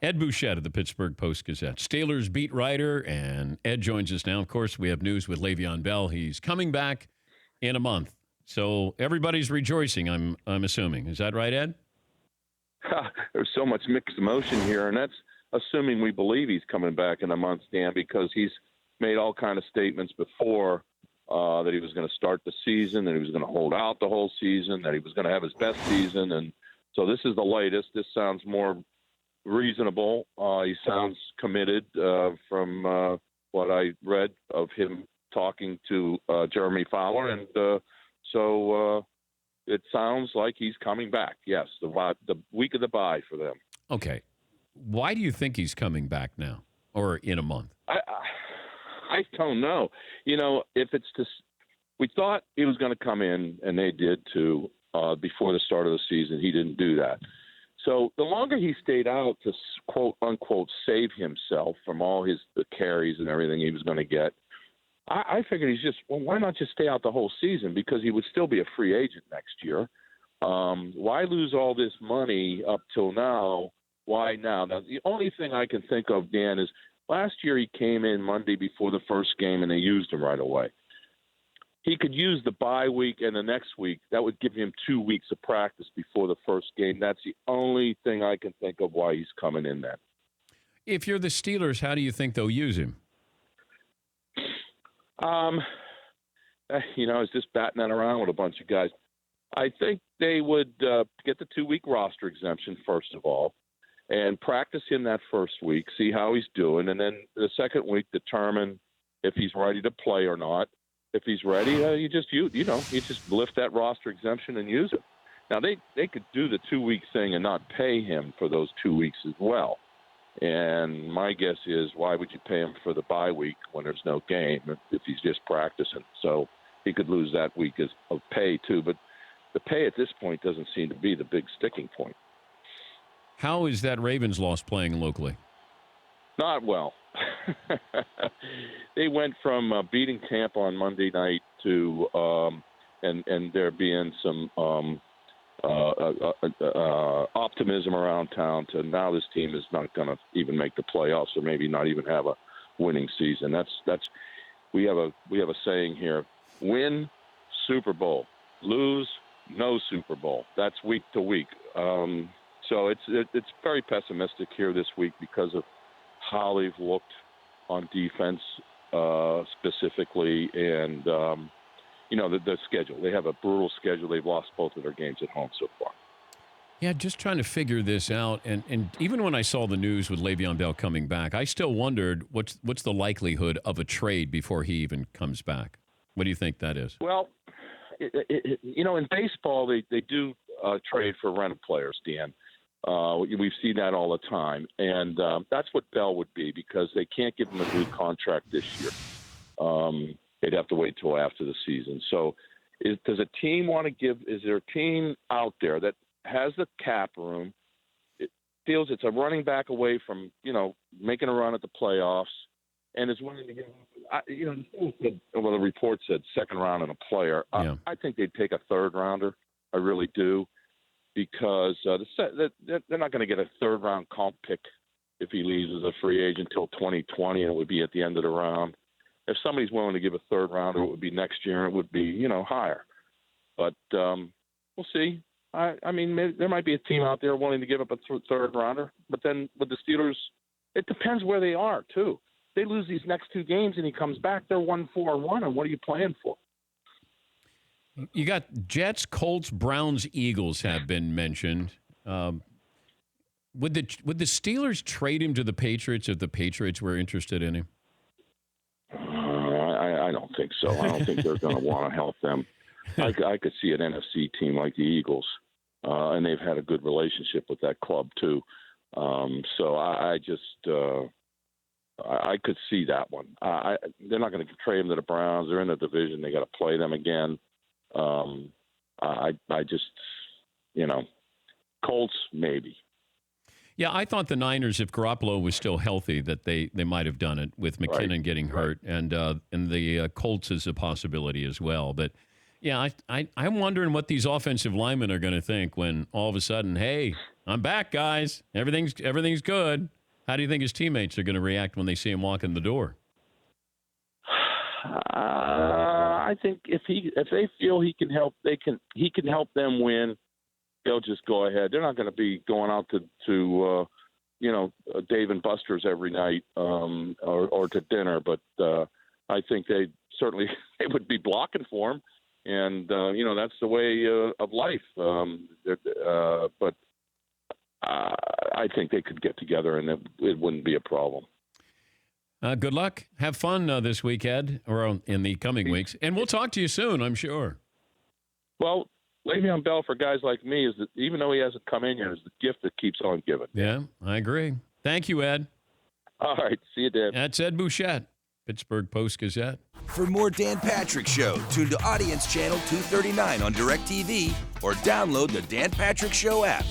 Ed Bouchette of the Pittsburgh Post-Gazette, Steelers beat writer, and Ed joins us now. Of course, we have news with Le'Veon Bell. He's coming back in a month, so everybody's rejoicing. I'm assuming. Is that right, Ed? There's so much mixed emotion here, and that's assuming we believe he's coming back in a month, Dan, because he's made all kind of statements before that he was going to start the season, that he was going to hold out the whole season, that he was going to have his best season, and so this is the latest. This sounds more reasonable. He sounds committed from what I read of him talking to Jeremy Fowler, and so it sounds like he's coming back. Yes, the week of the bye for them. Okay. Why do you think he's coming back now or in a month? I don't know. You know, if it's just we thought he was going to come in, and they did too before the start of the season. He didn't do that. So the longer he stayed out to quote unquote save himself from all the carries and everything he was going to get, I figured why not just stay out the whole season, because he would still be a free agent next year. Why lose all this money up till now? Why now? Now, the only thing I can think of, Dan, is last year he came in Monday before the first game and they used him right away. He could use the bye week and the next week. That would give him 2 weeks of practice before the first game. That's the only thing I can think of why he's coming in then. If you're the Steelers, how do you think they'll use him? I was just batting that around with a bunch of guys. I think they would get the 2-week roster exemption, first of all, and practice him that first week, see how he's doing, and then the second week determine if he's ready to play or not. If he's ready, you just lift that roster exemption and use it. Now they could do the 2-week thing and not pay him for those 2 weeks as well. And my guess is, why would you pay him for the bye week when there's no game if he's just practicing? So he could lose that week of pay too. But the pay at this point doesn't seem to be the big sticking point. How is that Ravens loss playing locally? Not well. They went from beating Tampa on Monday night to and there being some optimism around town to now this team is not going to even make the playoffs, or maybe not even have a winning season. That's we have a saying here: win Super Bowl, lose no Super Bowl. That's week to week. So it's very pessimistic here this week because of how they've looked on defense specifically, and the schedule. They have a brutal schedule. They've lost both of their games at home so far. Yeah, just trying to figure this out. And even when I saw the news with Le'Veon Bell coming back, I still wondered what's the likelihood of a trade before he even comes back. What do you think that is? Well, in baseball, they do trade for rental players, Dan. We've seen that all the time. And that's what Bell would be, because they can't give him a new contract this year. They'd have to wait till after the season. So does a team want to give – is there a team out there that has the cap room, it feels it's a running back away from, making a run at the playoffs, and is willing to give – the report said second round and a player. Yeah. I think they'd take a third rounder. I really do, because they're not going to get a third-round comp pick if he leaves as a free agent until 2020, and it would be at the end of the round. If somebody's willing to give a third rounder, it would be next year, and it would be, higher. But we'll see. I mean, there might be a team out there willing to give up a third rounder. But then with the Steelers, it depends where they are, too. They lose these next 2 games and he comes back, they're 1-4-1, and what are you playing for? You got Jets, Colts, Browns, Eagles have been mentioned. Would the Steelers trade him to the Patriots if the Patriots were interested in him? I don't think so. I don't think they're going to want to help them. I could see an NFC team like the Eagles, and they've had a good relationship with that club too. So I could see that one. They're not going to trade them to the Browns. They're in the division. They got to play them again. I just, Colts maybe. Yeah, I thought the Niners, if Garoppolo was still healthy, that they might have done it with McKinnon getting hurt, and the Colts is a possibility as well. But yeah, I'm wondering what these offensive linemen are going to think when all of a sudden, hey, I'm back, guys. Everything's good. How do you think his teammates are going to react when they see him walk in the door? I think if they feel he can help, he can help them win. They'll just go ahead. They're not going to be going out to Dave and Buster's every night or to dinner. But I think they would be blocking for him, and that's the way of life. But I think they could get together, and it wouldn't be a problem. Good luck. Have fun this week, Ed, or in the coming weeks. And we'll talk to you soon, I'm sure. Well, Le'Veon Bell, for guys like me, is that even though he hasn't come in yet, is the gift that keeps on giving. Yeah, I agree. Thank you, Ed. All right. See you, Dan. That's Ed Bouchette, Pittsburgh Post-Gazette. For more Dan Patrick Show, tune to Audience Channel 239 on DirecTV or download the Dan Patrick Show app.